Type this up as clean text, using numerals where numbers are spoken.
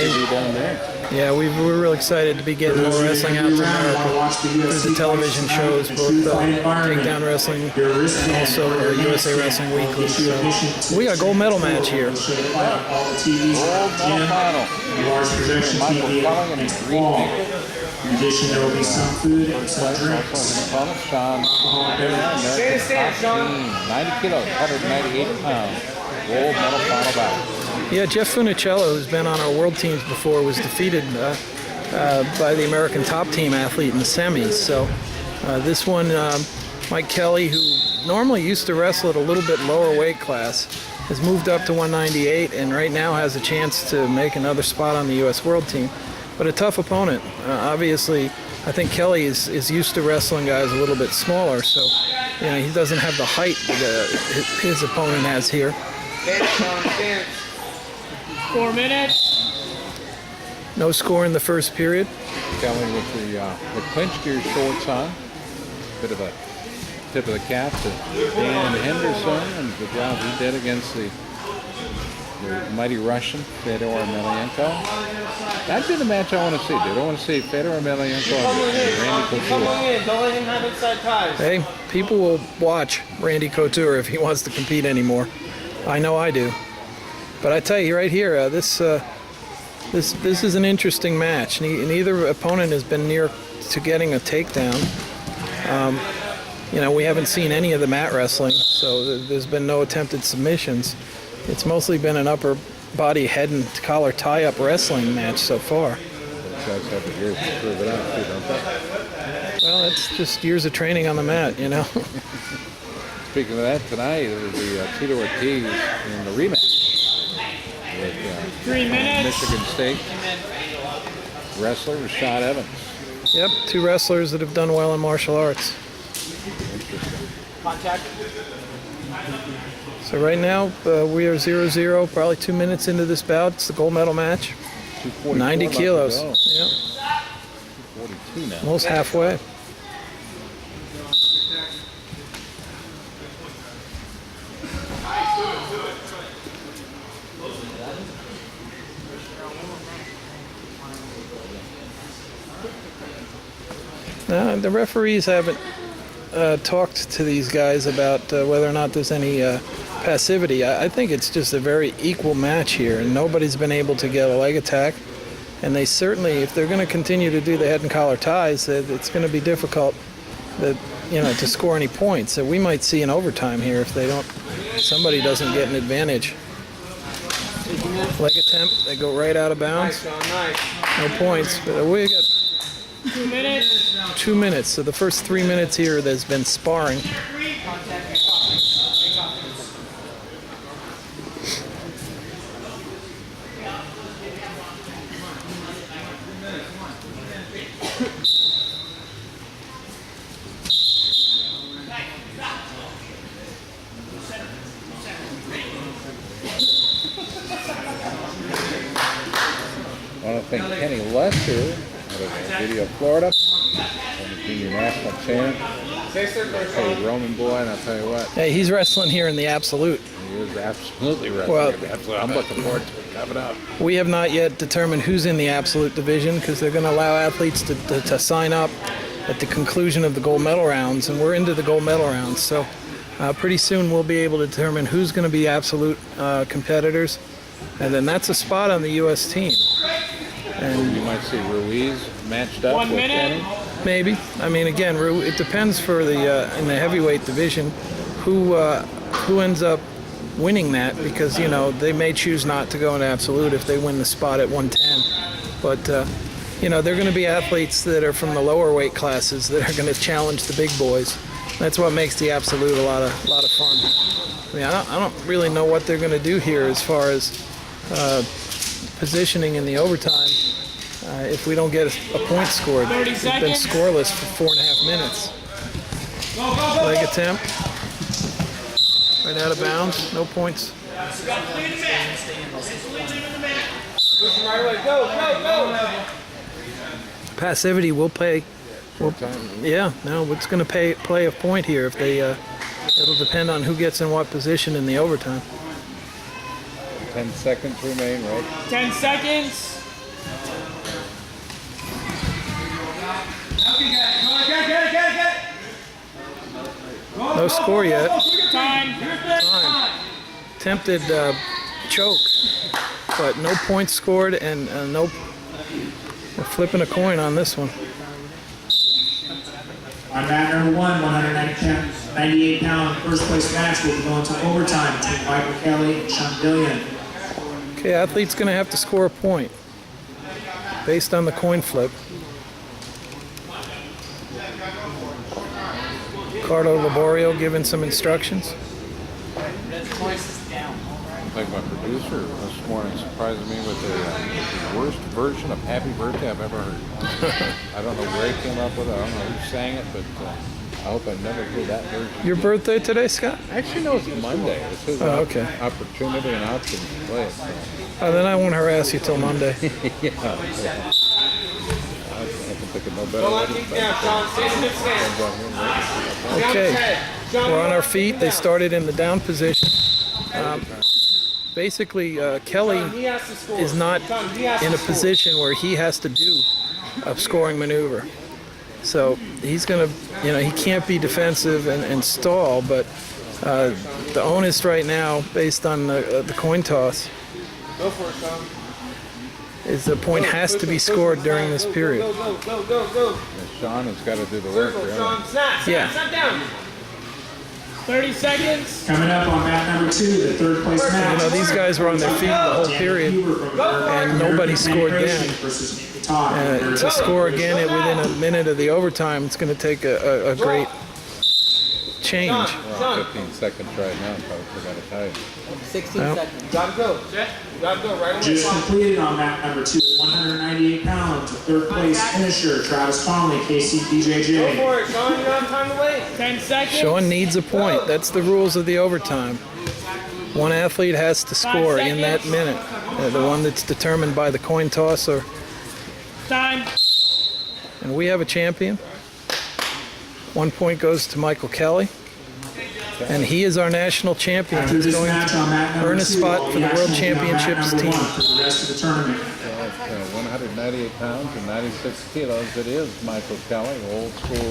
be down there. Yeah, we're real excited to be getting more wrestling out to America through the television shows, both Takedown Wrestling and also USA Wrestling Weekly. So we got a gold medal match here. Gold medal final. Michael Kelly and Green Picket. In addition, there will be some food and some drinks. Also, Shawn. 90 kilos, 198 pounds. Gold medal final bout. Yeah, Jeff Funicello, who's been on our world teams before, was defeated by the American top team athlete in the semis. So this one, Mike Kelly, who normally used to wrestle at a little bit lower weight class, has moved up to 198 and right now has a chance to make another spot on the U.S. world team. But a tough opponent. Obviously, I think Kelly is used to wrestling guys a little bit smaller, so he doesn't have the height that his opponent has here. 4 minutes. No score in the first period. Kelly with the clinch gear shorts on. Bit of a tip of the cap to Dan Henderson and the job he did against the mighty Russian Fedor Emelianenko. That'd be the match I want to see, dude. I want to see Fedor Emelianenko and Randy Couture. Don't let him have inside ties. Hey, people will watch Randy Couture if he wants to compete anymore. I know I do. But I tell you right here, this is an interesting match. Neither opponent has been near to getting a takedown. We haven't seen any of the mat wrestling, so there's been no attempted submissions. It's mostly been an upper body head and collar tie-up wrestling match so far. Those guys have the years to prove it out too, don't they? Well, it's just years of training on the mat, Speaking of that, tonight it will be Tito Ortiz in the rematch with 3 minutes. Michigan State wrestler Rashad Evans. Yep, two wrestlers that have done well in martial arts. Interesting. Contact. So right now we are 0-0, probably 2 minutes into this bout. It's the gold medal match. 90 kilos. Yeah. 42 now. Almost halfway. The referees haven't talked to these guys about whether or not there's any passivity. I think it's just a very equal match here, and nobody's been able to get a leg attack. And they certainly, if they're going to continue to do the head and collar ties, it's going to be difficult to score any points. So we might see an overtime here if somebody doesn't get an advantage. Leg attempt, they go right out of bounds. No points, but we got 2 minutes. 2 minutes. So the first 3 minutes here, there's been sparring. I want to thank Kenny Lester out of Video, Florida, from the junior national champ. Hey, Roman boy, and I'll tell you what. Hey, he's wrestling here in the absolute. He is absolutely wrestling. Well, I'm looking forward to it coming up. We have not yet determined who's in the absolute division because they're going to allow athletes to sign up at the conclusion of the gold medal rounds, and we're into the gold medal rounds. So pretty soon we'll be able to determine who's going to be absolute competitors, and then that's a spot on the U.S. team. And you might see Ruiz matched up 1 with minute. Kenny. maybe. I mean, again, it depends for the in the heavyweight division who ends up winning that, because they may choose not to go into absolute if they win the spot at 110. But they're going to be athletes that are from the lower weight classes that are going to challenge the big boys. That's what makes the absolute a lot of fun. I mean, I don't really know what they're going to do here as far as positioning in the overtime. If we don't get a point scored, 30 it's been seconds. scoreless for 4.5 minutes. Leg attempt, right out of bounds, no points. Passivity will play. It's going to play a point here if they. It'll depend on who gets in what position in the overtime. 10 seconds remain, right? 10 seconds. No score yet. Time. Time. Attempted choke, but no points scored, and no. We're flipping a coin on this one. On mat number 1, 198-pound first place match will be going to overtime between Michael Kelly and Shawn Dillion. Okay, athlete's going to have to score a point based on the coin flip. Carlo Laborio giving some instructions. I think my producer this morning surprised me with the worst version of Happy Birthday I've ever heard. I don't know where he came up with it. I don't know who sang it, but I hope I never hear that version. Your birthday today, Scott? Actually, no, it's Monday. It's his okay. opportunity and option to play it. So. Then I won't harass you till Monday. Yeah. I can think of no better Go way on to deep spend down, it. Shawn. Stay in the stand. Okay, Shawn, we're on our feet. They started in the down position. Basically, Kelly he has to score. is not Shawn, he has in to a score. position where he has to do a scoring maneuver. So he's going to, he can't be defensive and stall, but the onus right now, based on the coin toss, Go for it, Shawn. is the point has to be scored during this period. Go. And Shawn has got to do the work, Circle, really. Shawn. Snap. Yeah. Snap down. 30 seconds. Coming up on mat number 2, the third place match. These guys were on their feet the whole period, and nobody scored again. To score again within a minute of the overtime, it's going to take a great change. We're on 15 seconds right now, folks. I got to tell you. 16 seconds. Gotta go. Gotta go right away. Just completed on mat number 2, 198-pound third place finisher, Travis Conley, Go KCBJJ. for it, Shawn. You don't have time to wait. 10 seconds. Shawn needs a point. That's the rules of the overtime. One athlete has to score in that minute. The one that's determined by the coin toss. Time. And we have a champion. 1 point goes to Michael Kelly. And he is our national champion. After He's this going match on mat to number earn a 2, spot all for the the World action will be on mat Championships number team. 1 for the rest of the tournament. 198 pounds and 96 kilos. It is Michael Kelly, old school.